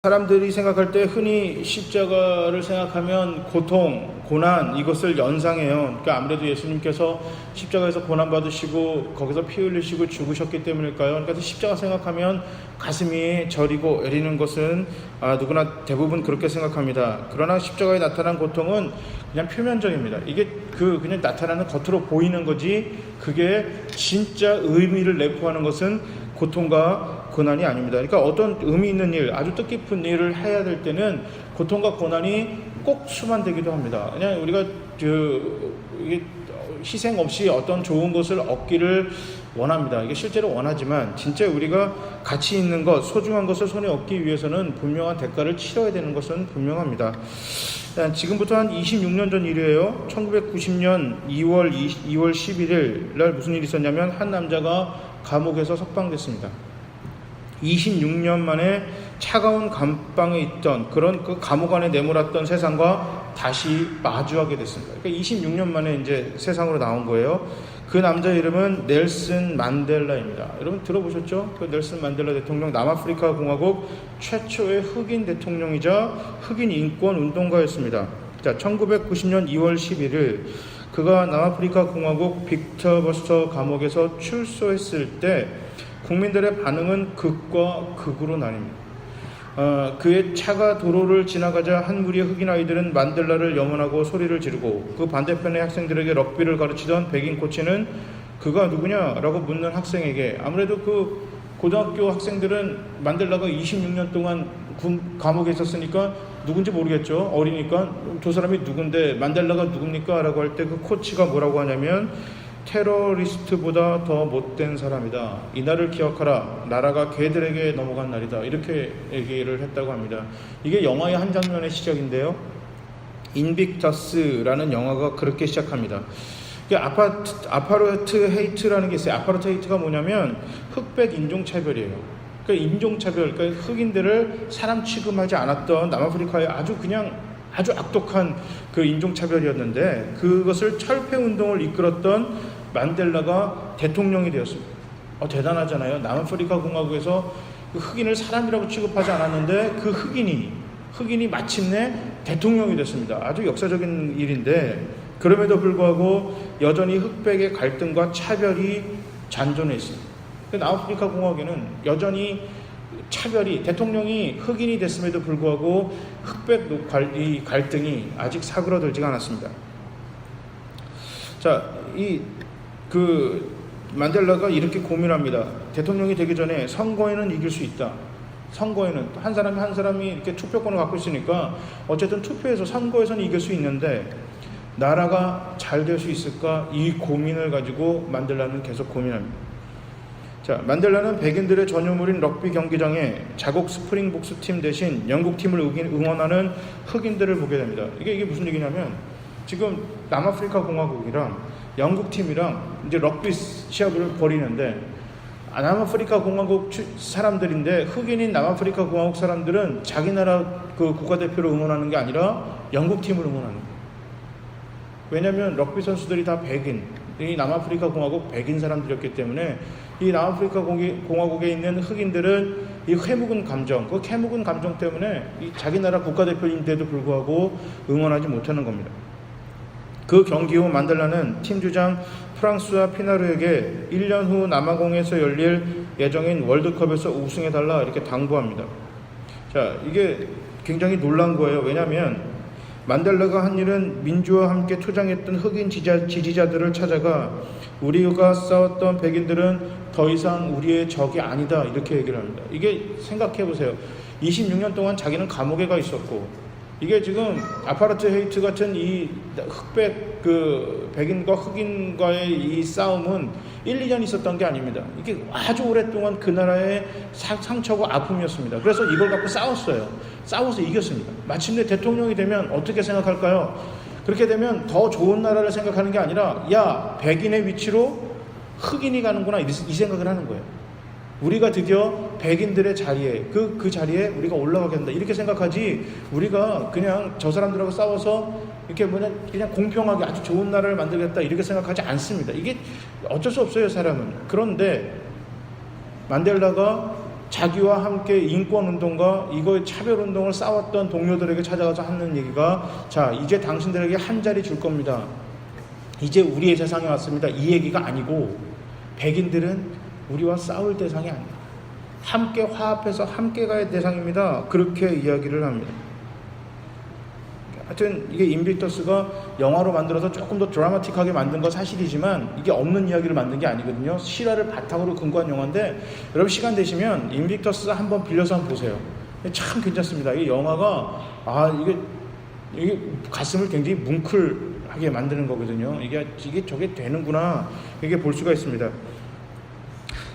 사람들이 생각할 때 흔히 십자가를 생각하면 고통, 고난 이것을 연상해요. 그러니까 아무래도 예수님께서 십자가에서 고난 받으시고 거기서 피 흘리시고 죽으셨기 때문일까요? 그러니까 십자가 생각하면 가슴이 저리고 애리는 것은 누구나 대부분 그렇게 생각합니다. 그러나 십자가에 나타난 고통은 그냥 표면적입니다. 이게 그냥 나타나는 겉으로 보이는 거지 그게 진짜 의미를 내포하는 것은 고통과 고난이 아닙니다. 그러니까 어떤 의미 있는 일, 아주 뜻깊은 일을 해야 될 때는 고통과 고난이 꼭 수반되기도 합니다. 그냥 우리가 이게 희생 없이 어떤 좋은 것을 얻기를 원합니다. 이게 실제로 원하지만 진짜 우리가 가치 있는 것, 소중한 것을 손에 얻기 위해서는 분명한 대가를 치러야 되는 것은 분명합니다. 지금부터 한 26년 전 일이에요. 1990년 2월 11일 날 무슨 일이 있었냐면 한 남자가 감옥에서 석방됐습니다. 26년 만에 차가운 감방에 있던 그런 그 감옥 안에 내몰았던 세상과 다시 마주하게 됐습니다. 그러니까 26년 만에 이제 세상으로 나온 거예요. 그 남자 이름은 넬슨 만델라입니다. 여러분 들어보셨죠? 그 넬슨 만델라 대통령 남아프리카 공화국 최초의 흑인 대통령이자 흑인 인권 운동가였습니다. 자, 1990년 2월 11일 그가 남아프리카 공화국 빅터버스터 감옥에서 출소했을 때 국민들의 반응은 극과 극으로 나뉩니다. 그의 차가 도로를 지나가자 한 무리의 흑인 아이들은 만델라를 염원하고 소리를 지르고 그 반대편의 학생들에게 럭비를 가르치던 백인 코치는 그가 누구냐라고 묻는 학생에게 아무래도 그 고등학교 학생들은 만델라가 26년 동안 감옥에 있었으니까 누군지 모르겠죠. 어리니까 저 사람이 누군데 만델라가 누굽니까? 라고 할 때 그 코치가 뭐라고 하냐면 테러리스트보다 더 못된 사람이다. 이날을 기억하라. 나라가 개들에게 넘어간 날이다. 이렇게 얘기를 했다고 합니다. 이게 영화의 한 장면의 시작인데요. 인빅터스라는 영화가 그렇게 시작합니다. 아파르트 헤이트라는 게 있어요. 아파르트 헤이트가 뭐냐면 흑백 인종차별이에요. 그러니까 인종차별, 그러니까 흑인들을 사람 취급하지 않았던 남아프리카의 아주 악독한 그 인종차별이었는데 그것을 철폐운동을 이끌었던 만델라가 대통령이 되었습니다. 대단하잖아요. 남아프리카 공화국에서 그 흑인을 사람이라고 취급하지 않았는데 그 흑인이 마침내 대통령이 됐습니다. 아주 역사적인 일인데 그럼에도 불구하고 여전히 흑백의 갈등과 차별이 잔존해 있습니다. 남아프리카 공화국에는 여전히 차별이 대통령이 흑인이 됐음에도 불구하고 흑백 이 갈등이 아직 사그러들지가 않았습니다. 자, 만델라가 이렇게 고민합니다. 대통령이 되기 전에 선거에는 이길 수 있다. 선거에는 한 사람이 이렇게 투표권을 갖고 있으니까 어쨌든 투표에서 선거에서는 이길 수 있는데 나라가 잘 될 수 있을까? 이 고민을 가지고 만델라는 계속 고민합니다. 자, 만델라는 백인들의 전유물인 럭비 경기장에 자국 스프링복스 팀 대신 영국 팀을 응원하는 흑인들을 보게 됩니다. 이게 무슨 얘기냐면 지금 남아프리카 공화국이랑 영국 팀이랑 이제 럭비 시합을 벌이는데 남아프리카 공화국 사람들인데 흑인인 남아프리카 공화국 사람들은 자기 나라 그 국가대표를 응원하는 게 아니라 영국 팀을 응원하는 거예요. 왜냐하면 럭비 선수들이 다 백인, 이 남아프리카 공화국 백인 사람들이었기 때문에 이 남아프리카 공화국에 있는 흑인들은 이 회묵은 감정, 그 캐묵은 감정 때문에 이 자기 나라 국가대표인데도 불구하고 응원하지 못하는 겁니다. 그 경기 후 만델라는 팀주장 프랑스와 피나르에게 1년 후 남아공에서 열릴 예정인 월드컵에서 우승해달라 이렇게 당부합니다. 자, 이게 굉장히 놀란 거예요. 왜냐하면 만델라가 한 일은 민주와 함께 투쟁했던 흑인 지지자들을 찾아가 우리가 싸웠던 백인들은 더 이상 우리의 적이 아니다 이렇게 얘기를 합니다. 이게 생각해 보세요. 26년 동안 자기는 감옥에 가 있었고 이게 지금 아파르트 헤이트 같은 이 흑백 백인과 흑인과의 이 싸움은 1, 2년 있었던 게 아닙니다. 이게 아주 오랫동안 그 나라의 상처고 아픔이었습니다. 그래서 이걸 갖고 싸워서 이겼습니다. 마침내 대통령이 되면 어떻게 생각할까요? 그렇게 되면 더 좋은 나라를 생각하는 게 아니라 야, 백인의 위치로 흑인이 가는구나 이 생각을 하는 거예요. 우리가 드디어 백인들의 자리에 그 자리에 우리가 올라가게 된다 이렇게 생각하지 우리가 그냥 저 사람들하고 싸워서 이렇게 그냥 공평하게 아주 좋은 나라를 만들겠다 이렇게 생각하지 않습니다. 이게 어쩔 수 없어요, 사람은. 그런데 만델라가 자기와 함께 인권운동과 이거의 차별운동을 싸웠던 동료들에게 찾아가서 하는 얘기가, 자, 이제 당신들에게 한 자리 줄 겁니다. 이제 우리의 세상에 왔습니다. 이 얘기가 아니고, 백인들은 우리와 싸울 대상이 아니다. 함께 화합해서 함께 가야 대상입니다. 그렇게 이야기를 합니다. 하여튼 이게 인빅터스가 영화로 만들어서 조금 더 드라마틱하게 만든 건 사실이지만 이게 없는 이야기를 만든 게 아니거든요. 실화를 바탕으로 근거한 영화인데, 여러분 시간 되시면 인빅터스 한번 빌려서 한번 보세요. 참 괜찮습니다. 이 영화가 이게 가슴을 굉장히 뭉클하게 만드는 거거든요. 이게 저게 되는구나, 이게 볼 수가 있습니다.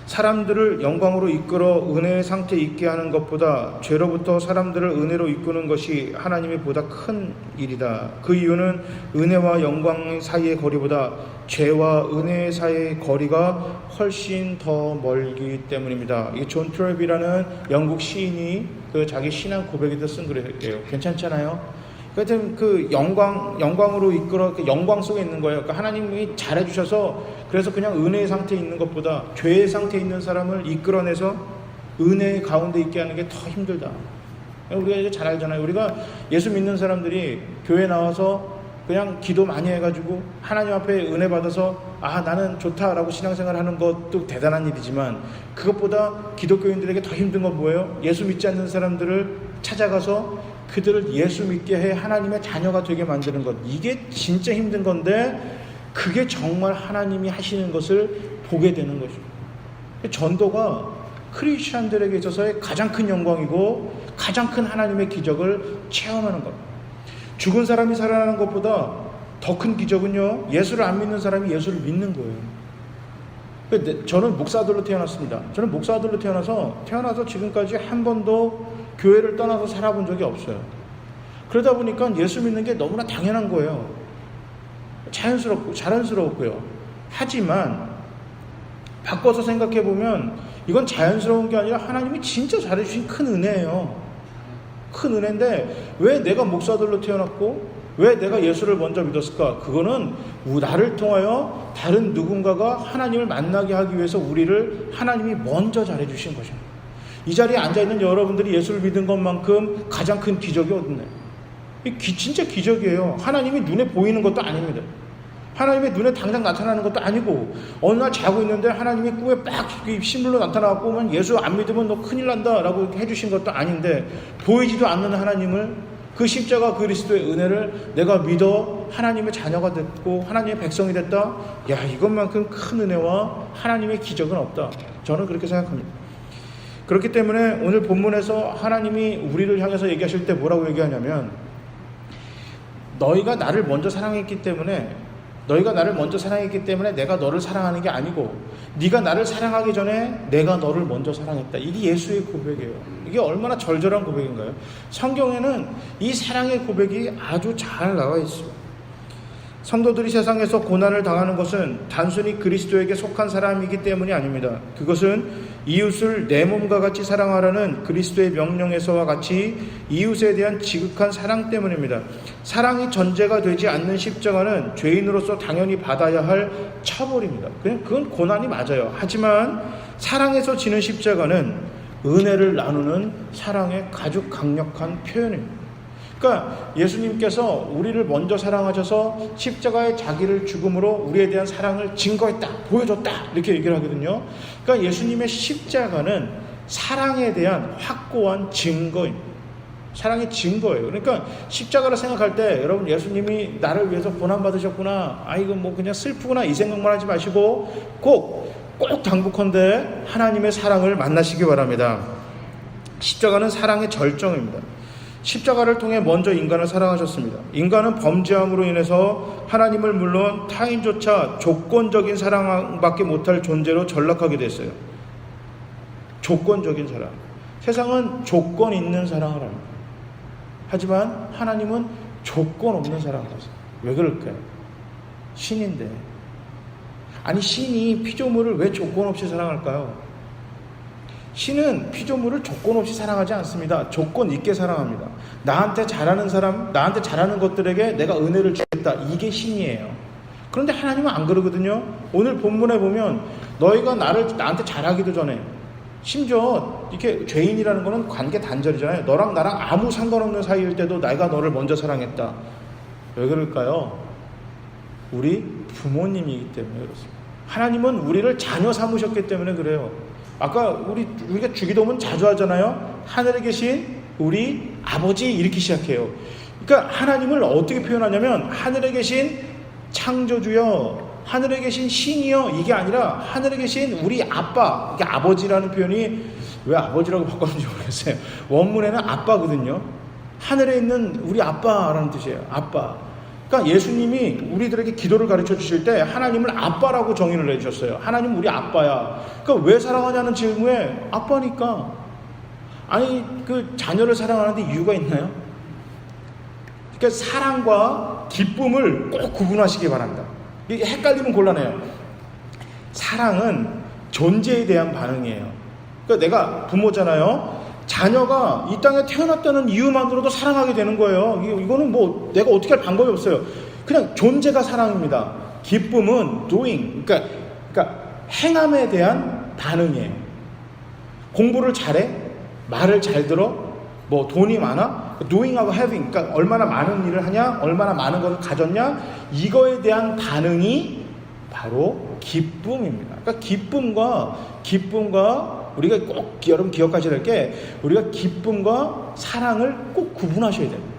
사람들을 영광으로 이끌어 은혜의 상태에 있게 하는 것보다 죄로부터 사람들을 은혜로 이끄는 것이 하나님이 보다 큰 일이다. 그 이유는 은혜와 영광 사이의 거리보다 죄와 은혜 사이의 거리가 훨씬 더 멀기 때문입니다. 이게 존 트랩이라는 영국 시인이 그 자기 신앙 고백에도 쓴 글이에요. 괜찮잖아요. 하여튼 그 영광으로 이끌어 그 영광 속에 있는 거예요. 그러니까 하나님이 잘해주셔서, 그래서 그냥 은혜의 상태에 있는 것보다 죄의 상태에 있는 사람을 이끌어내서 은혜 가운데 있게 하는 게 더 힘들다. 우리가 이제 잘 알잖아요. 우리가 예수 믿는 사람들이 교회 나와서 그냥 기도 많이 해가지고 하나님 앞에 은혜 받아서 나는 좋다라고 신앙생활 하는 것도 대단한 일이지만, 그것보다 기독교인들에게 더 힘든 건 뭐예요? 예수 믿지 않는 사람들을 찾아가서 그들을 예수 믿게 해 하나님의 자녀가 되게 만드는 것, 이게 진짜 힘든 건데, 그게 정말 하나님이 하시는 것을 보게 되는 것이죠. 전도가 크리스천들에게 있어서의 가장 큰 영광이고 가장 큰 하나님의 기적을 체험하는 것. 죽은 사람이 살아나는 것보다 더 큰 기적은요, 예수를 안 믿는 사람이 예수를 믿는 거예요. 저는 목사들로 태어났습니다. 저는 목사들로 태어나서 지금까지 한 번도 교회를 떠나서 살아본 적이 없어요. 그러다 보니까 예수 믿는 게 너무나 당연한 거예요. 자연스럽고요. 하지만 바꿔서 생각해 보면 이건 자연스러운 게 아니라 하나님이 진짜 잘해주신 큰 은혜예요. 큰 은혜인데, 왜 내가 목사들로 태어났고 왜 내가 예수를 먼저 믿었을까? 그거는 나를 통하여 다른 누군가가 하나님을 만나게 하기 위해서 우리를 하나님이 먼저 잘해주신 것입니다. 이 자리에 앉아있는 여러분들이 예수를 믿은 것만큼 가장 큰 기적이 어딨나요? 진짜 기적이에요. 하나님이 눈에 보이는 것도 아닙니다. 하나님의 눈에 당장 나타나는 것도 아니고, 어느 날 자고 있는데 하나님이 꿈에 빡 신물로 나타나고 예수 안 믿으면 너 큰일 난다 라고 해주신 것도 아닌데, 보이지도 않는 하나님을, 그 십자가 그리스도의 은혜를 내가 믿어 하나님의 자녀가 됐고 하나님의 백성이 됐다. 이것만큼 큰 은혜와 하나님의 기적은 없다. 저는 그렇게 생각합니다. 그렇기 때문에 오늘 본문에서 하나님이 우리를 향해서 얘기하실 때 뭐라고 얘기하냐면, 너희가 나를 먼저 사랑했기 때문에 내가 너를 사랑하는 게 아니고, 네가 나를 사랑하기 전에 내가 너를 먼저 사랑했다. 이게 예수의 고백이에요. 이게 얼마나 절절한 고백인가요? 성경에는 이 사랑의 고백이 아주 잘 나와 있어요. 성도들이 세상에서 고난을 당하는 것은 단순히 그리스도에게 속한 사람이기 때문이 아닙니다. 그것은 이웃을 내 몸과 같이 사랑하라는 그리스도의 명령에서와 같이 이웃에 대한 지극한 사랑 때문입니다. 사랑이 전제가 되지 않는 십자가는 죄인으로서 당연히 받아야 할 처벌입니다. 그건 고난이 맞아요. 하지만 사랑에서 지는 십자가는 은혜를 나누는 사랑의 아주 강력한 표현입니다. 그러니까 예수님께서 우리를 먼저 사랑하셔서 십자가의 자기를 죽음으로 우리에 대한 사랑을 증거했다, 보여줬다, 이렇게 얘기를 하거든요. 그러니까 예수님의 십자가는 사랑에 대한 확고한 증거입니다. 사랑의 증거예요. 그러니까 십자가를 생각할 때 여러분, 예수님이 나를 위해서 고난받으셨구나, 이거 그냥 슬프구나, 이 생각만 하지 마시고 꼭 당부컨대 하나님의 사랑을 만나시기 바랍니다. 십자가는 사랑의 절정입니다. 십자가를 통해 먼저 인간을 사랑하셨습니다. 인간은 범죄함으로 인해서 하나님을 물론 타인조차 조건적인 사랑밖에 못할 존재로 전락하게 됐어요. 조건적인 사랑. 세상은 조건 있는 사랑을 합니다. 하지만 하나님은 조건 없는 사랑을 하세요. 왜 그럴까요? 신인데. 신이 피조물을 왜 조건 없이 사랑할까요? 신은 피조물을 조건 없이 사랑하지 않습니다. 조건 있게 사랑합니다. 나한테 잘하는 사람, 나한테 잘하는 것들에게 내가 은혜를 주겠다. 이게 신이에요. 그런데 하나님은 안 그러거든요. 오늘 본문에 보면 너희가 나한테 잘하기도 전에, 심지어 이렇게 죄인이라는 거는 관계 단절이잖아요. 너랑 나랑 아무 상관없는 사이일 때도 내가 너를 먼저 사랑했다. 왜 그럴까요? 우리 부모님이기 때문에 그렇습니다. 하나님은 우리를 자녀 삼으셨기 때문에 그래요. 아까 우리가 주기도문 자주 하잖아요. 하늘에 계신 우리 아버지 이렇게 시작해요. 그러니까 하나님을 어떻게 표현하냐면 하늘에 계신 창조주여, 하늘에 계신 신이여, 이게 아니라 하늘에 계신 우리 아빠. 이게 아버지라는 표현이 왜 아버지라고 바꿨는지 모르겠어요. 원문에는 아빠거든요. 하늘에 있는 우리 아빠라는 뜻이에요. 아빠. 그러니까 예수님이 우리들에게 기도를 가르쳐 주실 때 하나님을 아빠라고 정의를 해주셨어요. 하나님 우리 아빠야. 그러니까 왜 사랑하냐는 질문에 아빠니까. 아니 그 자녀를 사랑하는데 이유가 있나요? 그러니까 사랑과 기쁨을 꼭 구분하시기 바랍니다. 이게 헷갈리면 곤란해요. 사랑은 존재에 대한 반응이에요. 그러니까 내가 부모잖아요. 자녀가 이 땅에 태어났다는 이유만으로도 사랑하게 되는 거예요. 이거는 뭐 내가 어떻게 할 방법이 없어요. 그냥 존재가 사랑입니다. 기쁨은 doing, 그러니까 행함에 대한 반응이에요. 공부를 잘해? 말을 잘 들어? 뭐 돈이 많아? doing하고 having, 그러니까 얼마나 많은 일을 하냐? 얼마나 많은 것을 가졌냐? 이거에 대한 반응이 바로 기쁨입니다. 그러니까 기쁨과 우리가 꼭 여러분 기억하셔야 될 게, 우리가 기쁨과 사랑을 꼭 구분하셔야 됩니다.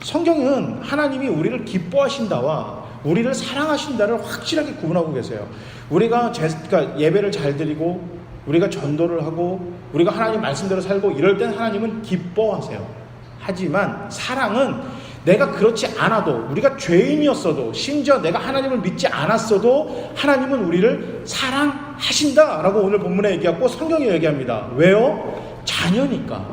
성경은 하나님이 우리를 기뻐하신다와 우리를 사랑하신다를 확실하게 구분하고 계세요. 우리가 그러니까 예배를 잘 드리고 우리가 전도를 하고 우리가 하나님 말씀대로 살고 이럴 땐 하나님은 기뻐하세요. 하지만 사랑은 내가 그렇지 않아도, 우리가 죄인이었어도, 심지어 내가 하나님을 믿지 않았어도 하나님은 우리를 사랑하신다라고 오늘 본문에 얘기하고 성경이 얘기합니다. 왜요? 자녀니까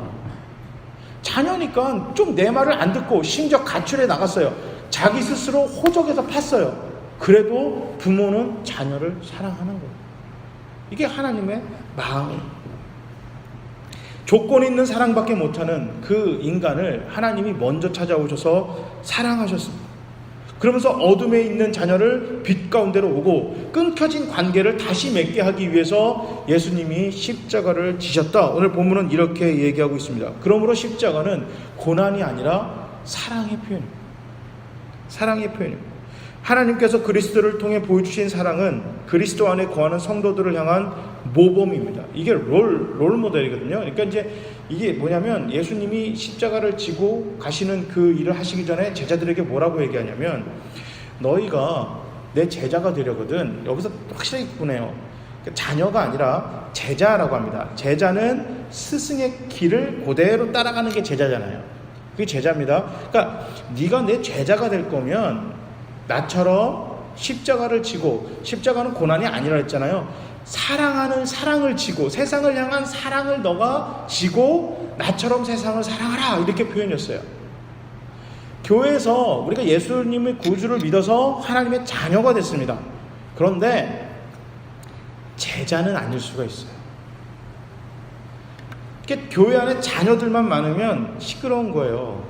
좀 내 말을 안 듣고 심지어 가출해 나갔어요. 자기 스스로 호적에서 팠어요. 그래도 부모는 자녀를 사랑하는 거예요. 이게 하나님의 마음입니다. 조건 있는 사랑밖에 못하는 그 인간을 하나님이 먼저 찾아오셔서 사랑하셨습니다. 그러면서 어둠에 있는 자녀를 빛 가운데로 오고 끊겨진 관계를 다시 맺게 하기 위해서 예수님이 십자가를 지셨다. 오늘 본문은 이렇게 얘기하고 있습니다. 그러므로 십자가는 고난이 아니라 사랑의 표현입니다. 사랑의 표현입니다. 하나님께서 그리스도를 통해 보여주신 사랑은 그리스도 안에 거하는 성도들을 향한 모범입니다. 이게 롤 모델이거든요. 그러니까 이제 이게 뭐냐면 예수님이 십자가를 지고 가시는 그 일을 하시기 전에 제자들에게 뭐라고 얘기하냐면, 너희가 내 제자가 되려거든. 여기서 확실하게 구분해요. 그러니까 자녀가 아니라 제자라고 합니다. 제자는 스승의 길을 그대로 따라가는 게 제자잖아요. 그게 제자입니다. 그러니까 네가 내 제자가 될 거면 나처럼 십자가를 지고, 십자가는 고난이 아니라 했잖아요. 사랑하는 사랑을 지고, 세상을 향한 사랑을 너가 지고 나처럼 세상을 사랑하라, 이렇게 표현했어요. 교회에서 우리가 예수님의 구주를 믿어서 하나님의 자녀가 됐습니다. 그런데 제자는 아닐 수가 있어요. 이렇게 교회 안에 자녀들만 많으면 시끄러운 거예요.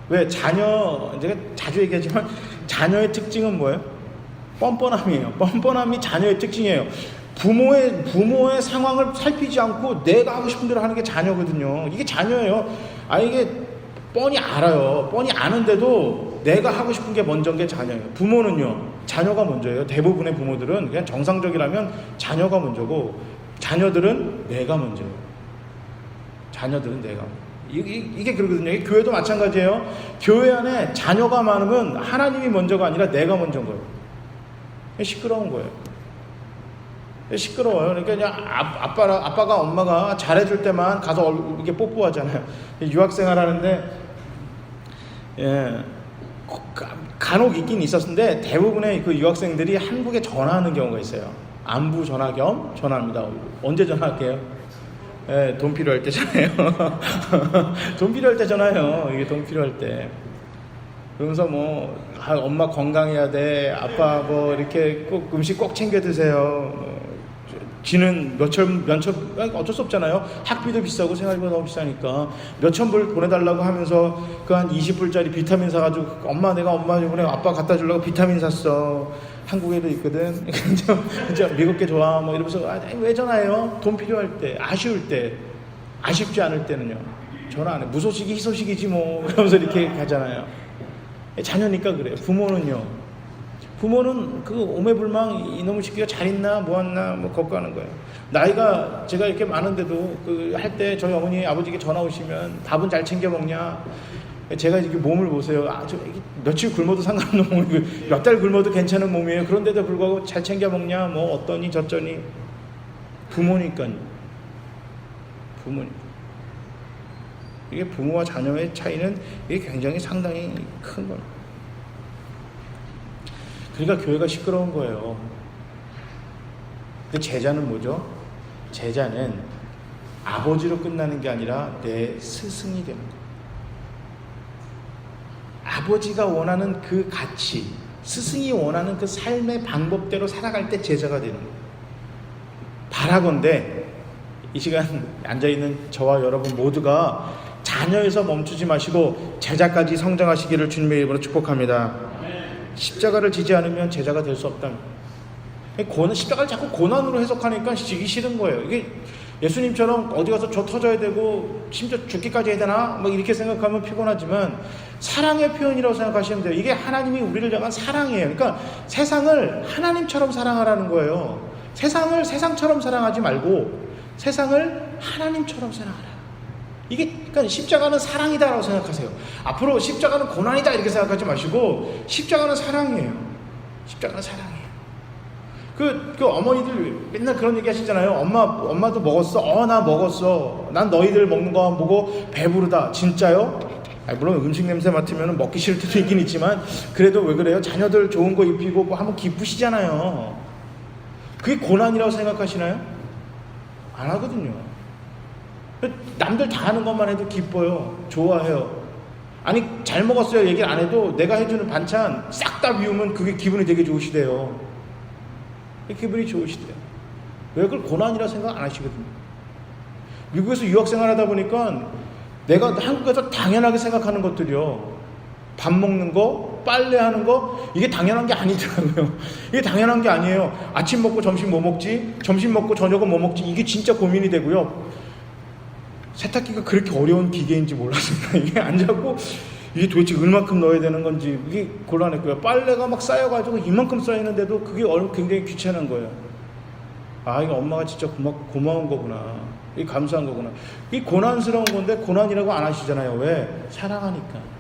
왜? 제가 자주 얘기하지만 자녀의 특징은 뭐예요? 뻔뻔함이에요. 뻔뻔함이 자녀의 특징이에요. 부모의 상황을 살피지 않고 내가 하고 싶은 대로 하는 게 자녀거든요. 이게 자녀예요. 이게 뻔히 알아요. 뻔히 아는데도 내가 하고 싶은 게 먼저인 게 자녀예요. 부모는요, 자녀가 먼저예요. 대부분의 부모들은 그냥 정상적이라면 자녀가 먼저고, 자녀들은 내가 먼저예요. 자녀들은 내가. 이게 그러거든요. 이게 교회도 마찬가지예요. 교회 안에 자녀가 많으면 하나님이 먼저가 아니라 내가 먼저인 거예요. 시끄러운 거예요. 시끄러워요. 그러니까 그냥 아빠가 엄마가 잘해줄 때만 가서 이렇게 뽀뽀하잖아요. 유학생활 하는데, 간혹 있긴 있었는데 대부분의 그 유학생들이 한국에 전화하는 경우가 있어요. 안부 전화 겸 전화합니다. 언제 전화할게요? 돈 필요할 때 전화해요. 돈 필요할 때 전화해요. 이게 돈 필요할 때. 그러면서 뭐 엄마 건강해야 돼. 아빠 뭐 이렇게 꼭 음식 꼭 챙겨 드세요. 지는 몇천 어쩔 수 없잖아요. 학비도 비싸고 생활비가 너무 비싸니까 몇천 불 보내달라고 하면서 그 한 20불짜리 비타민 사가지고 내가 엄마 이번에 아빠 갖다 주려고 비타민 샀어. 한국에도 있거든. 진짜 미국 게 좋아. 뭐 이러면서 왜 전화해요? 돈 필요할 때, 아쉬울 때, 아쉽지 않을 때는요. 전화 안 해. 무소식이 희소식이지 뭐. 그러면서 이렇게 가잖아요. 자녀니까 그래요. 부모는 그 오매불망 이놈의 새끼가 잘 있나 뭐 했나 뭐 걱정하는 거예요. 나이가 제가 이렇게 많은데도 그 할 때 저희 어머니 아버지께 전화 오시면 밥은 잘 챙겨 먹냐. 제가 이렇게 몸을 보세요. 며칠 굶어도 상관없는 몸이고 몇 달 굶어도 괜찮은 몸이에요. 그런데도 불구하고 잘 챙겨 먹냐 뭐 어떠니 저쩌니. 부모니까요. 이게 부모와 자녀의 차이는 이게 굉장히 상당히 큰 거예요. 그러니까 교회가 시끄러운 거예요. 근데 제자는 뭐죠? 제자는 아버지로 끝나는 게 아니라 내 스승이 되는 거예요. 아버지가 원하는 그 가치, 스승이 원하는 그 삶의 방법대로 살아갈 때 제자가 되는 거예요. 바라건대 이 시간 앉아있는 저와 여러분 모두가 자녀에서 멈추지 마시고 제자까지 성장하시기를 주님의 이름으로 축복합니다. 십자가를 지지 않으면 제자가 될 수 없다. 십자가를 자꾸 고난으로 해석하니까 지기 싫은 거예요. 이게 예수님처럼 어디 가서 저 터져야 되고 심지어 죽기까지 해야 되나? 뭐 이렇게 생각하면 피곤하지만 사랑의 표현이라고 생각하시면 돼요. 이게 하나님이 우리를 향한 사랑이에요. 그러니까 세상을 하나님처럼 사랑하라는 거예요. 세상을 세상처럼 사랑하지 말고 세상을 하나님처럼 사랑하라. 이게 그러니까 십자가는 사랑이다라고 생각하세요. 앞으로 십자가는 고난이다 이렇게 생각하지 마시고 십자가는 사랑이에요. 십자가는 사랑이에요. 그 어머니들 맨날 그런 얘기 하시잖아요. 엄마도 먹었어? 나 먹었어. 난 너희들 먹는 거 보고 배부르다. 진짜요? 물론 음식 냄새 맡으면 먹기 싫을 때도 있긴 있지만 그래도 왜 그래요? 자녀들 좋은 거 입히고 뭐 하면 기쁘시잖아요. 그게 고난이라고 생각하시나요? 안 하거든요. 남들 다 하는 것만 해도 기뻐요. 좋아해요. 아니 잘 먹었어요 얘기를 안 해도 내가 해주는 반찬 싹 다 비우면 그게 기분이 되게 좋으시대요. 기분이 좋으시대요. 왜 그걸 고난이라 생각 안 하시거든요. 미국에서 유학생활 하다 보니까 내가 한국에서 당연하게 생각하는 것들이요. 밥 먹는 거, 빨래하는 거 이게 당연한 게 아니더라고요. 이게 당연한 게 아니에요. 아침 먹고 점심 뭐 먹지? 점심 먹고 저녁은 뭐 먹지? 이게 진짜 고민이 되고요. 세탁기가 그렇게 어려운 기계인지 몰랐습니다. 이게 안 잡고 이게 도대체 얼마큼 넣어야 되는 건지 이게 곤란했고요. 빨래가 막 쌓여가지고 이만큼 쌓이는데도 그게 굉장히 귀찮은 거예요. 이게 엄마가 진짜 고마운 거구나. 이게 감사한 거구나. 이게 고난스러운 건데 고난이라고 안 하시잖아요. 왜? 사랑하니까.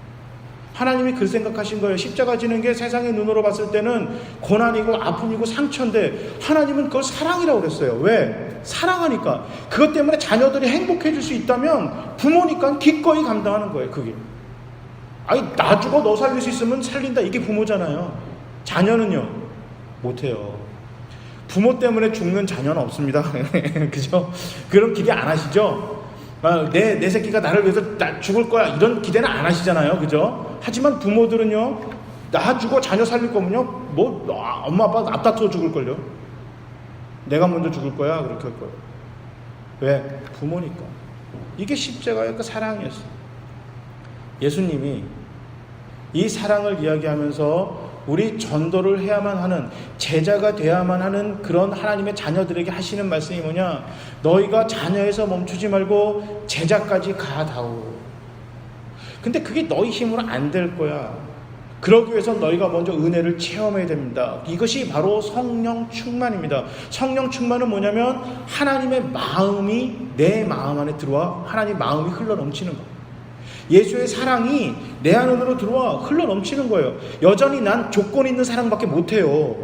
하나님이 그 생각하신 거예요. 십자가 지는 게 세상의 눈으로 봤을 때는 고난이고 아픔이고 상처인데 하나님은 그걸 사랑이라고 그랬어요. 왜? 사랑하니까. 그것 때문에 자녀들이 행복해질 수 있다면 부모니까 기꺼이 감당하는 거예요. 그게. 나 죽어 너 살릴 수 있으면 살린다. 이게 부모잖아요. 자녀는요 못해요. 부모 때문에 죽는 자녀는 없습니다. 그죠? 그런 기대 안 하시죠? 내 새끼가 나를 위해서 죽을 거야 이런 기대는 안 하시잖아요. 그죠? 하지만 부모들은요 나 죽어 자녀 살릴 거면요 엄마 아빠 앞다투어 죽을걸요. 내가 먼저 죽을 거야 그렇게 할 거예요. 왜? 부모니까. 이게 십자가의 그 사랑이었어요. 예수님이 이 사랑을 이야기하면서 우리 전도를 해야만 하는 제자가 돼야만 하는 그런 하나님의 자녀들에게 하시는 말씀이 뭐냐? 너희가 자녀에서 멈추지 말고 제자까지 가다오. 근데 그게 너희 힘으로 안 될 거야. 그러기 위해서 너희가 먼저 은혜를 체험해야 됩니다. 이것이 바로 성령 충만입니다. 성령 충만은 뭐냐면 하나님의 마음이 내 마음 안에 들어와 하나님 마음이 흘러 넘치는 거예요. 예수의 사랑이 내 안으로 들어와 흘러 넘치는 거예요. 여전히 난 조건 있는 사랑밖에 못해요.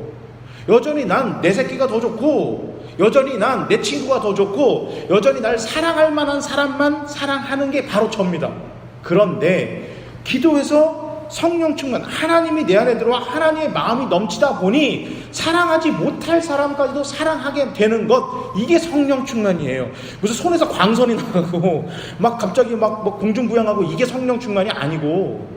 여전히 난 내 새끼가 더 좋고 여전히 난 내 친구가 더 좋고 여전히 날 사랑할 만한 사람만 사랑하는 게 바로 접니다. 그런데 기도해서 성령 충만, 하나님이 내 안에 들어와 하나님의 마음이 넘치다 보니 사랑하지 못할 사람까지도 사랑하게 되는 것, 이게 성령 충만이에요. 무슨 손에서 광선이 나가고 막 갑자기 막 공중부양하고 이게 성령 충만이 아니고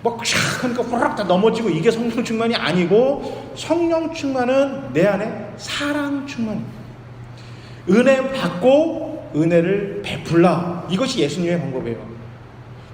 막 샥 하니까 호락 다 넘어지고 이게 성령 충만이 아니고 성령 충만은 내 안에 사랑 충만입니다. 은혜 받고 은혜를 베풀라. 이것이 예수님의 방법이에요.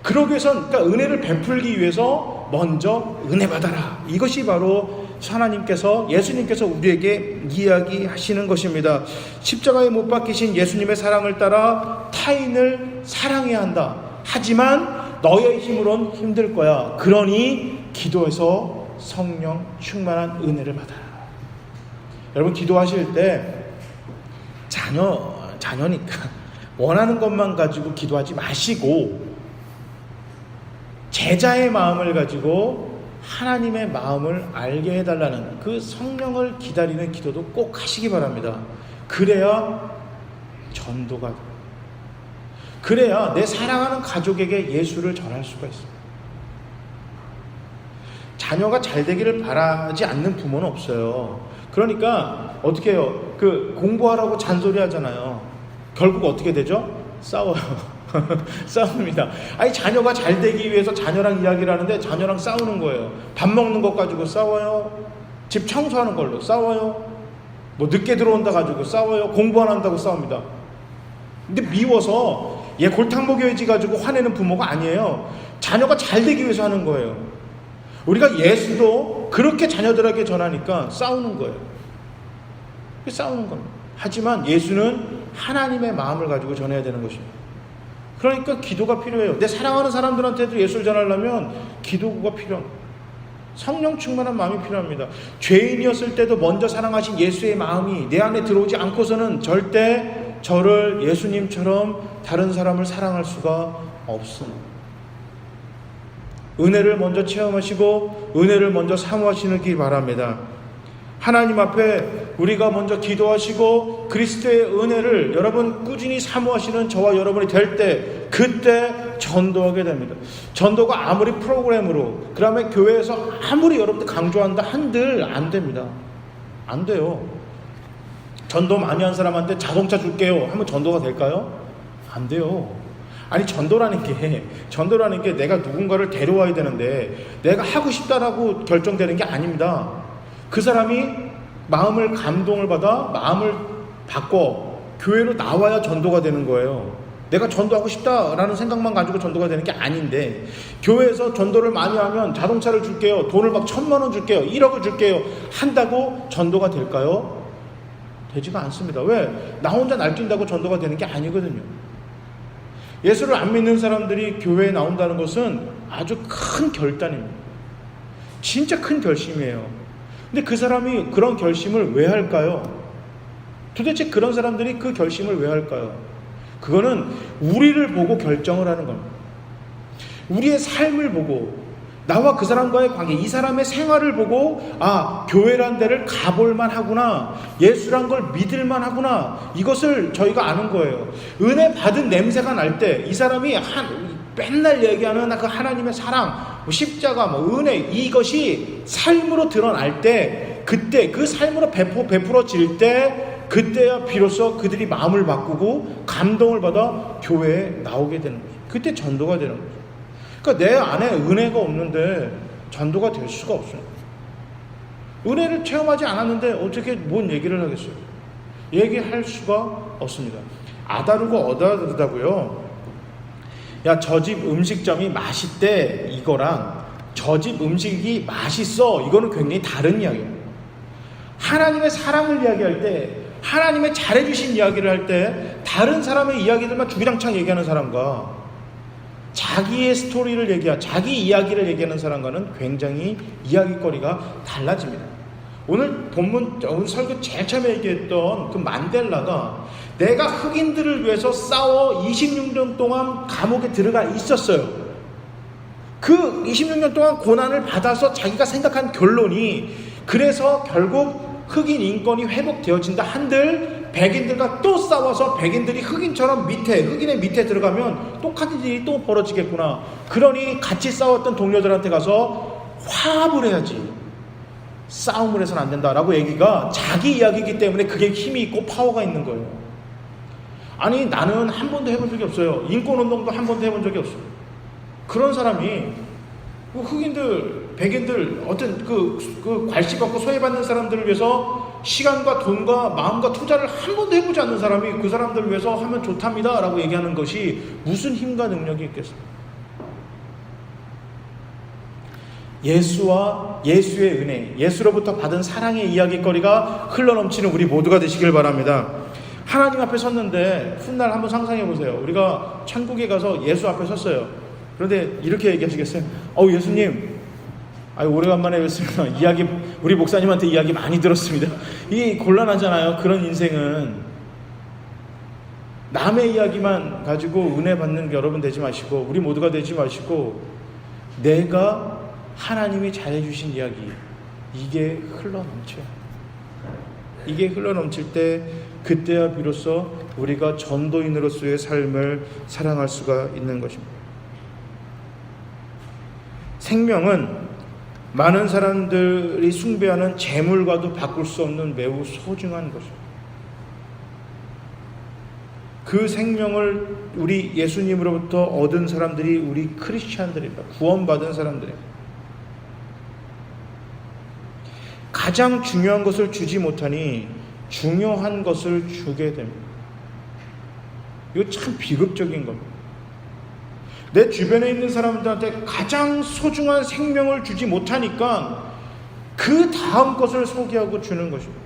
그러기 위해서, 그러니까 은혜를 베풀기 위해서 먼저 은혜 받아라. 이것이 바로 하나님께서, 예수님께서 우리에게 이야기하시는 것입니다. 십자가에 못 박히신 예수님의 사랑을 따라 타인을 사랑해야 한다. 하지만 너의 힘으론 힘들 거야. 그러니 기도해서 성령 충만한 은혜를 받아라. 여러분, 기도하실 때 자녀니까 원하는 것만 가지고 기도하지 마시고 제자의 마음을 가지고 하나님의 마음을 알게 해달라는 그 성령을 기다리는 기도도 꼭 하시기 바랍니다. 그래야 전도가 돼요. 그래야 내 사랑하는 가족에게 예수를 전할 수가 있습니다. 자녀가 잘 되기를 바라지 않는 부모는 없어요. 그러니까 어떻게 해요? 공부하라고 잔소리 하잖아요. 결국 어떻게 되죠? 싸워요. 싸웁니다. 아니, 자녀가 잘 되기 위해서 자녀랑 이야기를 하는데 자녀랑 싸우는 거예요. 밥 먹는 것 가지고 싸워요. 집 청소하는 걸로 싸워요. 뭐 늦게 들어온다 가지고 싸워요. 공부 안 한다고 싸웁니다. 근데 미워서 얘 골탕 먹여야지 가지고 화내는 부모가 아니에요. 자녀가 잘 되기 위해서 하는 거예요. 우리가 예수도 그렇게 자녀들에게 전하니까 싸우는 거예요. 싸우는 겁니다. 하지만 예수는 하나님의 마음을 가지고 전해야 되는 것입니다. 그러니까 기도가 필요해요. 내 사랑하는 사람들한테도 예수를 전하려면 기도가 필요합니다. 성령 충만한 마음이 필요합니다. 죄인이었을 때도 먼저 사랑하신 예수의 마음이 내 안에 들어오지 않고서는 절대 저를 예수님처럼 다른 사람을 사랑할 수가 없습니다. 은혜를 먼저 체험하시고 은혜를 먼저 사모하시기 바랍니다. 하나님 앞에 우리가 먼저 기도하시고 그리스도의 은혜를 여러분 꾸준히 사모하시는 저와 여러분이 될 때, 그때 전도하게 됩니다. 전도가 아무리 프로그램으로, 그 다음에 교회에서 아무리 여러분들 강조한다 한들 안 됩니다. 안 돼요. 전도 많이 한 사람한테 자동차 줄게요 하면 전도가 될까요? 안 돼요. 아니, 전도라는 게 내가 누군가를 데려와야 되는데 내가 하고 싶다라고 결정되는 게 아닙니다. 그 사람이 마음을 감동을 받아 마음을 바꿔 교회로 나와야 전도가 되는 거예요. 내가 전도하고 싶다라는 생각만 가지고 전도가 되는 게 아닌데, 교회에서 전도를 많이 하면 자동차를 줄게요, 돈을 막 1,000만 원 줄게요, 1억을 줄게요 한다고 전도가 될까요? 되지가 않습니다. 왜? 나 혼자 날뛴다고 전도가 되는 게 아니거든요. 예수를 안 믿는 사람들이 교회에 나온다는 것은 아주 큰 결단입니다. 진짜 큰 결심이에요. 근데 그 사람이 그런 결심을 왜 할까요? 도대체 그런 사람들이 그 결심을 왜 할까요? 그거는 우리를 보고 결정을 하는 겁니다. 우리의 삶을 보고, 나와 그 사람과의 관계, 이 사람의 생활을 보고, 교회란 데를 가볼만 하구나, 예수란 걸 믿을만 하구나, 이것을 저희가 아는 거예요. 은혜 받은 냄새가 날 때, 이 사람이 맨날 얘기하는 그 하나님의 사랑, 십자가, 은혜, 이것이 삶으로 드러날 때, 그때 그 삶으로 베풀어질 때, 그때야 비로소 그들이 마음을 바꾸고 감동을 받아 교회에 나오게 되는 거죠. 그때 전도가 되는 거죠. 그러니까 내 안에 은혜가 없는데 전도가 될 수가 없어요. 은혜를 체험하지 않았는데 어떻게 뭔 얘기를 하겠어요? 얘기할 수가 없습니다. 아다르고 어다르다고요. 야, 저 집 음식점이 맛있대, 이거랑 저 집 음식이 맛있어, 이거는 굉장히 다른 이야기예요. 하나님의 사랑을 이야기할 때, 하나님의 잘해주신 이야기를 할 때, 다른 사람의 이야기들만 주구장창 얘기하는 사람과 자기의 스토리를 자기 이야기를 얘기하는 사람과는 굉장히 이야기거리가 달라집니다. 오늘 설교 제일 처음에 얘기했던 그 만델라가 내가 흑인들을 위해서 싸워 26년 동안 감옥에 들어가 있었어요. 그 26년 동안 고난을 받아서 자기가 생각한 결론이, 그래서 결국 흑인 인권이 회복되어진다 한들 백인들과 또 싸워서 백인들이 흑인의 밑에 들어가면 똑같은 일이 또 벌어지겠구나. 그러니 같이 싸웠던 동료들한테 가서 화합을 해야지, 싸움을 해서는 안 된다라고 얘기가 자기 이야기이기 때문에 그게 힘이 있고 파워가 있는 거예요. 아니, 나는 한 번도 해본 적이 없어요. 인권운동도 한 번도 해본 적이 없어요. 그런 사람이 흑인들, 백인들, 어떤 그 괄시받고 소외받는 사람들을 위해서 시간과 돈과 마음과 투자를 한 번도 해보지 않는 사람이 그 사람들을 위해서 하면 좋답니다 라고 얘기하는 것이 무슨 힘과 능력이 있겠습니까? 예수와 예수의 은혜, 예수로부터 받은 사랑의 이야기거리가 흘러넘치는 우리 모두가 되시길 바랍니다. 하나님 앞에 섰는데 훗날 한번 상상해 보세요. 우리가 천국에 가서 예수 앞에 섰어요. 그런데 이렇게 얘기하시겠어요? 예수님, 오래간만에 뵙습니다. 우리 목사님한테 이야기 많이 들었습니다. 이 곤란하잖아요. 그런 인생은. 남의 이야기만 가지고 은혜 받는 여러분 되지 마시고, 우리 모두가 되지 마시고, 내가 하나님이 잘해주신 이야기, 이게 흘러넘쳐요. 이게 흘러넘칠 때, 그때야 비로소 우리가 전도인으로서의 삶을 사랑할 수가 있는 것입니다. 생명은 많은 사람들이 숭배하는 재물과도 바꿀 수 없는 매우 소중한 것입니다. 그 생명을 우리 예수님으로부터 얻은 사람들이 우리 크리스찬들입니다. 구원받은 사람들입니다. 가장 중요한 것을 주지 못하니 중요한 것을 주게 됩니다. 이거 참 비극적인 겁니다. 내 주변에 있는 사람들한테 가장 소중한 생명을 주지 못하니까 그 다음 것을 소개하고 주는 것입니다.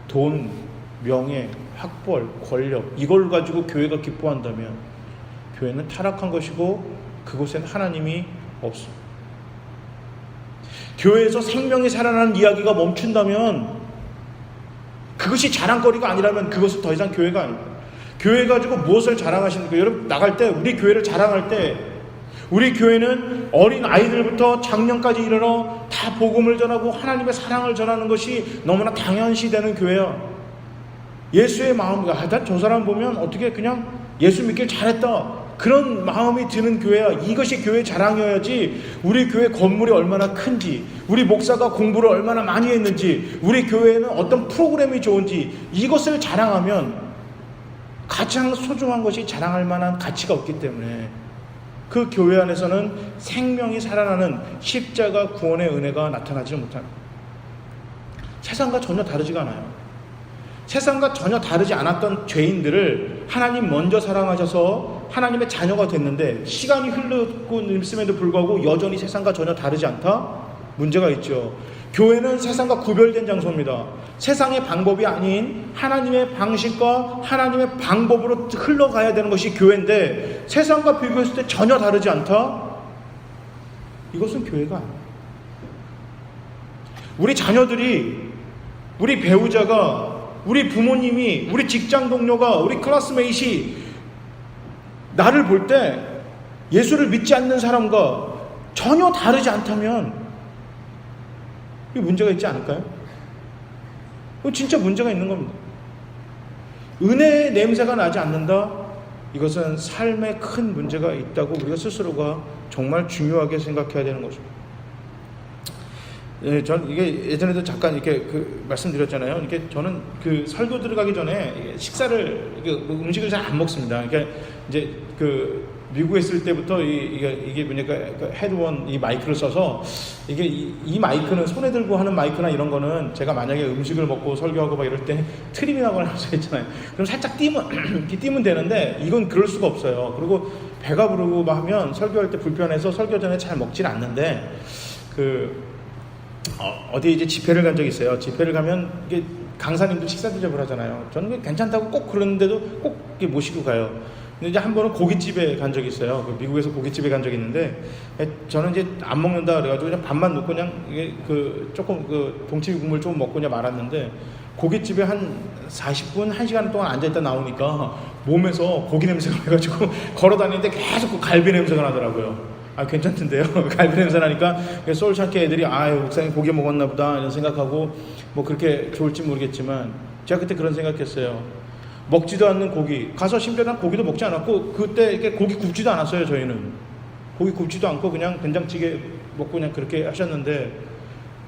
돈, 명예, 학벌, 권력, 이걸 가지고 교회가 기뻐한다면 교회는 타락한 것이고 그곳엔 하나님이 없습니다. 교회에서 생명이 살아나는 이야기가 멈춘다면, 그것이 자랑거리가 아니라면 그것은 더 이상 교회가 아닙니다. 교회 가지고 무엇을 자랑하십니까? 여러분, 나갈 때, 우리 교회를 자랑할 때, 우리 교회는 어린 아이들부터 장년까지 이르러 다 복음을 전하고 하나님의 사랑을 전하는 것이 너무나 당연시되는 교회야. 예수의 마음, 난 저 사람 보면 어떻게 그냥 예수 믿길 잘했다, 그런 마음이 드는 교회야. 이것이 교회 자랑이어야지. 우리 교회 건물이 얼마나 큰지, 우리 목사가 공부를 얼마나 많이 했는지, 우리 교회에는 어떤 프로그램이 좋은지, 이것을 자랑하면 가장 소중한 것이 자랑할 만한 가치가 없기 때문에 그 교회 안에서는 생명이 살아나는 십자가 구원의 은혜가 나타나지 못합니다. 세상과 전혀 다르지가 않아요. 세상과 전혀 다르지 않았던 죄인들을 하나님 먼저 사랑하셔서 하나님의 자녀가 됐는데, 시간이 흐르고 있음에도 불구하고 여전히 세상과 전혀 다르지 않다? 문제가 있죠. 교회는 세상과 구별된 장소입니다. 세상의 방법이 아닌 하나님의 방식과 하나님의 방법으로 흘러가야 되는 것이 교회인데, 세상과 비교했을 때 전혀 다르지 않다? 이것은 교회가 아니에요. 우리 자녀들이, 우리 배우자가, 우리 부모님이, 우리 직장 동료가, 우리 클래스메이트이 나를 볼 때 예수를 믿지 않는 사람과 전혀 다르지 않다면 이 문제가 있지 않을까요? 진짜 문제가 있는 겁니다. 은혜의 냄새가 나지 않는다? 이것은 삶에 큰 문제가 있다고 우리가 스스로가 정말 중요하게 생각해야 되는 것입니다. 예, 전 이게 예전에도 잠깐 이렇게 말씀드렸잖아요. 이렇게 저는 설교 들어가기 전에 식사를, 음식을 잘 안 먹습니다. 그러니까 이제 미국에 있을 때부터 이게 뭐냐까 헤드원 이 마이크를 써서, 이게 이 마이크는 손에 들고 하는 마이크나 이런 거는 제가 만약에 음식을 먹고 설교하고 막 이럴 때 트림이 나거나 할 수 있잖아요. 그럼 살짝 띄면 되는데 이건 그럴 수가 없어요. 그리고 배가 부르고 막 하면 설교할 때 불편해서 설교 전에 잘 먹진 않는데, 어디 이제 집회를 간 적이 있어요. 집회를 가면 이게 강사님도 식사 대접을 하잖아요. 저는 괜찮다고 꼭 그러는데도 꼭 이렇게 모시고 가요. 근데 이제 한 번은 고깃집에 간 적이 있어요. 미국에서 고깃집에 간 적이 있는데, 저는 이제 안 먹는다 그래가지고 그냥 밥만 넣고 그냥 조금 동치미 국물 좀 먹고 그냥 말았는데, 고깃집에 한 40분, 1시간 동안 앉아있다 나오니까 몸에서 고기 냄새가 나가지고 걸어 다니는데 계속 갈비 냄새가 나더라고요. 괜찮던데요. 갈비 냄새 나니까 소울찾기 애들이 목사님 고기 먹었나 보다 이런 생각하고, 뭐 그렇게 좋을지 모르겠지만 제가 그때 그런 생각했어요. 먹지도 않는 고기, 가서 심지어 난 고기도 먹지 않았고, 그때 이렇게 고기 굽지도 않았어요. 저희는 고기 굽지도 않고 그냥 된장찌개 먹고 그냥 그렇게 하셨는데,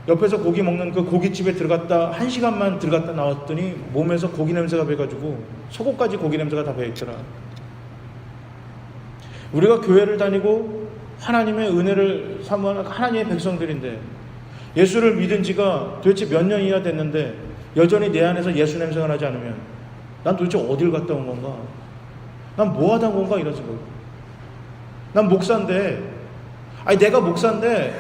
옆에서 고기 먹는 그 고깃집에 들어갔다 1시간만 들어갔다 나왔더니 몸에서 고기 냄새가 배가지고 속옷까지 고기 냄새가 다 배있더라. 우리가 교회를 다니고 하나님의 은혜를 사모하는 하나님의 백성들인데, 예수를 믿은 지가 도대체 몇 년이나 됐는데 여전히 내 안에서 예수 냄새가 나지 않으면 난 도대체 어딜 갔다 온 건가? 난 뭐 하다 온 건가? 이런 생각. 난 목사인데, 내가 목사인데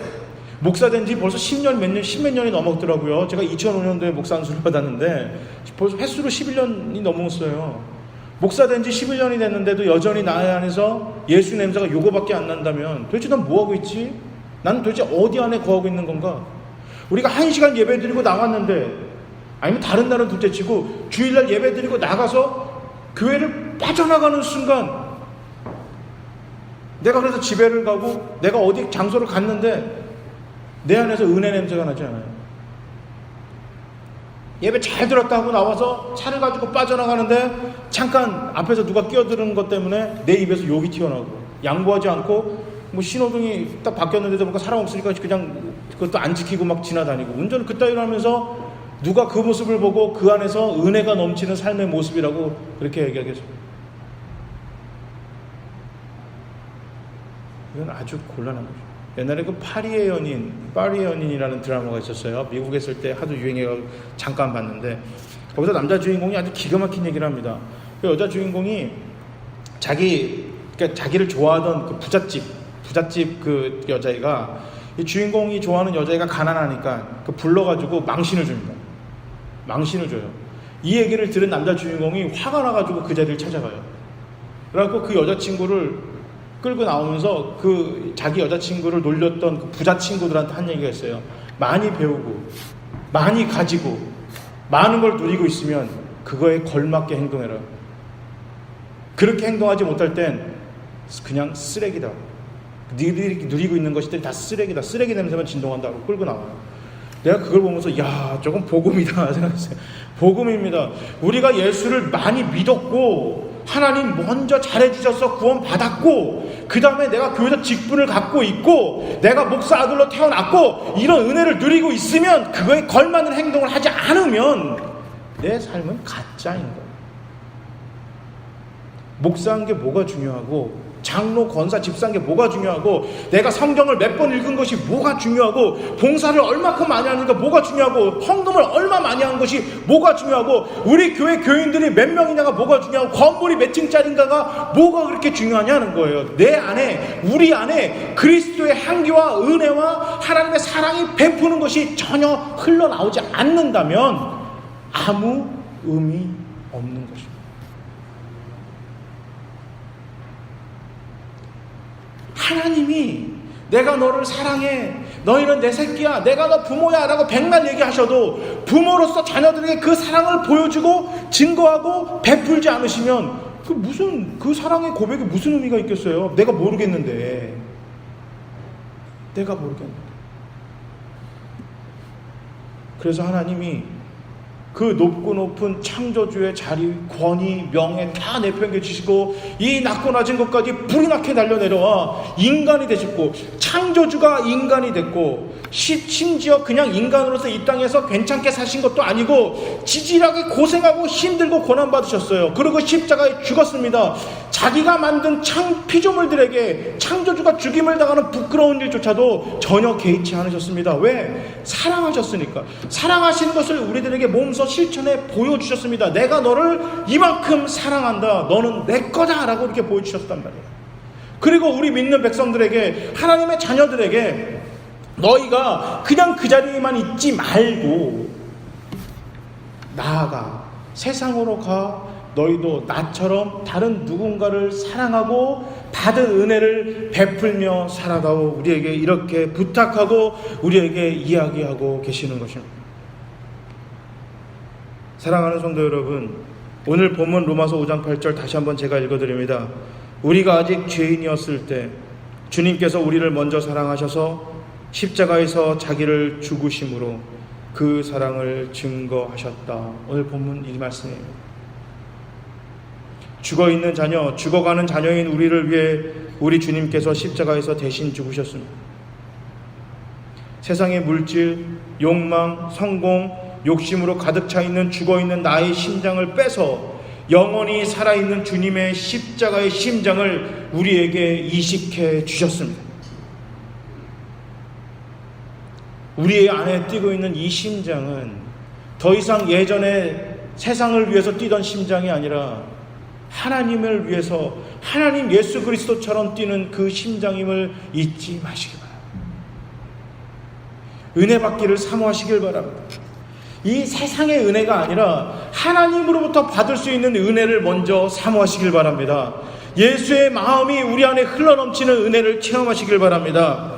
목사 된 지 벌써 10년 몇 년, 10몇 년이 넘었더라고요. 제가 2005년도에 목사 안수를 받았는데 벌써 횟수로 11년이 넘었어요. 목사 된 지 11년이 됐는데도 여전히 나의 안에서 예수 냄새가 요거밖에 안 난다면 도대체 난 뭐하고 있지? 난 도대체 어디 안에 거하고 있는 건가? 우리가 1시간 예배 드리고 나갔는데, 아니면 다른 날은 둘째치고 주일날 예배 드리고 나가서 교회를 빠져나가는 순간, 내가 그래서 집회를 가고 내가 어디 장소를 갔는데 내 안에서 은혜 냄새가 나지 않아요. 예배 잘 들었다 하고 나와서 차를 가지고 빠져나가는데 잠깐 앞에서 누가 끼어드는 것 때문에 내 입에서 욕이 튀어나오고, 양보하지 않고 뭐 신호등이 딱 바뀌었는데도 뭔가 사람 없으니까 그냥 그것도 안 지키고 막 지나다니고, 운전을 그따위로 하면서 누가 그 모습을 보고 그 안에서 은혜가 넘치는 삶의 모습이라고 그렇게 얘기하겠습니다. 이건 아주 곤란한 거죠. 옛날에 그 파리의 연인이라는 드라마가 있었어요. 미국에 있을 때 하도 유행해서 잠깐 봤는데, 거기서 남자 주인공이 아주 기가 막힌 얘기를 합니다. 그 여자 주인공이 그러니까 자기를 좋아하던 그 부잣집 그 여자애가, 이 주인공이 좋아하는 여자애가 가난하니까 그 불러가지고 망신을 줍니다. 망신을 줘요. 이 얘기를 들은 남자 주인공이 화가 나가지고 그 자리를 찾아가요. 그래갖고 그 여자친구를 끌고 나오면서 그 자기 여자친구를 놀렸던 그 부자 친구들한테 한 얘기가 있어요. 많이 배우고 많이 가지고 많은 걸 누리고 있으면 그거에 걸맞게 행동해라. 그렇게 행동하지 못할 땐 그냥 쓰레기다. 니들이 누리고 있는 것들이 다 쓰레기다. 쓰레기 냄새만 진동한다고 끌고 나와요. 내가 그걸 보면서 야, 저건 복음이다 생각했어요. 복음입니다. 우리가 예수를 많이 믿었고 하나님 먼저 잘해주셔서 구원 받았고, 그 다음에 내가 교회에서 직분을 갖고 있고 내가 목사 아들로 태어났고 이런 은혜를 누리고 있으면 그거에 걸맞는 행동을 하지 않으면 내 삶은 가짜인 거예요. 목사한 게 뭐가 중요하고, 장로, 권사, 집사한 게 뭐가 중요하고, 내가 성경을 몇 번 읽은 것이 뭐가 중요하고, 봉사를 얼마큼 많이 하는가 뭐가 중요하고, 헌금을 얼마 많이 하는 것이 뭐가 중요하고, 우리 교회 교인들이 몇 명이냐가 뭐가 중요하고, 건물이 몇 층짜리인가가 뭐가 그렇게 중요하냐는 거예요. 내 안에, 우리 안에 그리스도의 향기와 은혜와 하나님의 사랑이 베푸는 것이 전혀 흘러나오지 않는다면 아무 의미 없는 것입니다. 하나님이 내가 너를 사랑해, 너희는 내 새끼야, 내가 너 부모야 라고 백날 얘기하셔도 부모로서 자녀들에게 그 사랑을 보여주고 증거하고 베풀지 않으시면 그 사랑의 고백에 무슨 의미가 있겠어요? 내가 모르겠는데. 그래서 하나님이 그 높고 높은 창조주의 자리, 권위, 명예 다 내팽개 주시고 이 낮고 낮은 것까지 불이 나게 달려내려와 인간이 되셨고, 창조주가 인간이 됐고, 심지어 그냥 인간으로서 이 땅에서 괜찮게 사신 것도 아니고 지질하게 고생하고 힘들고 고난받으셨어요. 그리고 십자가에 죽었습니다. 자기가 만든 피조물들에게 창조주가 죽임을 당하는 부끄러운 일조차도 전혀 개의치 않으셨습니다. 왜? 사랑하셨으니까. 사랑하신 것을 우리들에게 몸소 실천해 보여주셨습니다. 내가 너를 이만큼 사랑한다, 너는 내 거다 라고 이렇게 보여주셨단 말이에요. 그리고 우리 믿는 백성들에게, 하나님의 자녀들에게, 너희가 그냥 그 자리에만 있지 말고 나아가 세상으로 가, 너희도 나처럼 다른 누군가를 사랑하고 받은 은혜를 베풀며 살아다오. 우리에게 이렇게 부탁하고 우리에게 이야기하고 계시는 것입니다. 사랑하는 성도 여러분, 오늘 본문 로마서 5장 8절 다시 한번 제가 읽어드립니다. 우리가 아직 죄인이었을 때 주님께서 우리를 먼저 사랑하셔서 십자가에서 자기를 죽으심으로 그 사랑을 증거하셨다. 오늘 본문 이 말씀이에요. 죽어있는 자녀, 죽어가는 자녀인 우리를 위해 우리 주님께서 십자가에서 대신 죽으셨습니다. 세상의 물질, 욕망, 성공, 욕심으로 가득 차 있는 죽어있는 나의 심장을 빼서 영원히 살아있는 주님의 십자가의 심장을 우리에게 이식해 주셨습니다. 우리의 안에 뛰고 있는 이 심장은 더 이상 예전에 세상을 위해서 뛰던 심장이 아니라 하나님을 위해서, 하나님 예수 그리스도처럼 뛰는 그 심장임을 잊지 마시기 바랍니다. 은혜 받기를 사모하시길 바랍니다. 이 세상의 은혜가 아니라 하나님으로부터 받을 수 있는 은혜를 먼저 사모하시길 바랍니다. 예수의 마음이 우리 안에 흘러넘치는 은혜를 체험하시길 바랍니다.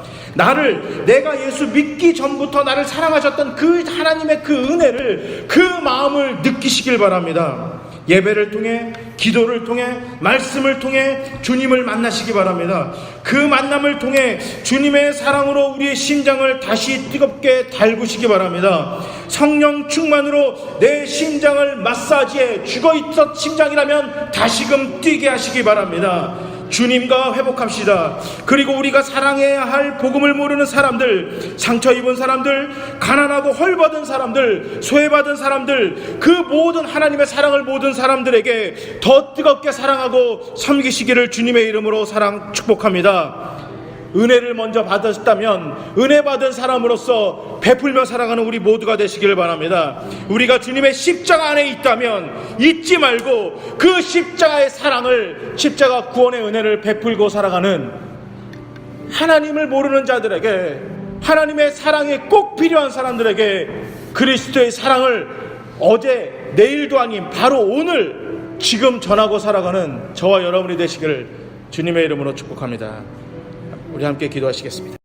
내가 예수 믿기 전부터 나를 사랑하셨던 그 하나님의 그 은혜를, 그 마음을 느끼시길 바랍니다. 예배를 통해, 기도를 통해, 말씀을 통해 주님을 만나시기 바랍니다. 그 만남을 통해 주님의 사랑으로 우리의 심장을 다시 뜨겁게 달구시기 바랍니다. 성령 충만으로 내 심장을 마사지해, 죽어있던 심장이라면 다시금 뛰게 하시기 바랍니다. 주님과 회복합시다. 그리고 우리가 사랑해야 할 복음을 모르는 사람들, 상처 입은 사람들, 가난하고 헐받은 사람들, 소외받은 사람들, 그 모든 하나님의 사랑을 모든 사람들에게 더 뜨겁게 사랑하고 섬기시기를 주님의 이름으로 축복합니다. 은혜를 먼저 받으셨다면 은혜 받은 사람으로서 베풀며 살아가는 우리 모두가 되시기를 바랍니다. 우리가 주님의 십자가 안에 있다면 잊지 말고 그 십자가의 사랑을, 십자가 구원의 은혜를 베풀고 살아가는, 하나님을 모르는 자들에게, 하나님의 사랑이 꼭 필요한 사람들에게 그리스도의 사랑을 어제 내일도 아닌 바로 오늘 지금 전하고 살아가는 저와 여러분이 되시기를 주님의 이름으로 축복합니다. 우리 함께 기도하시겠습니다.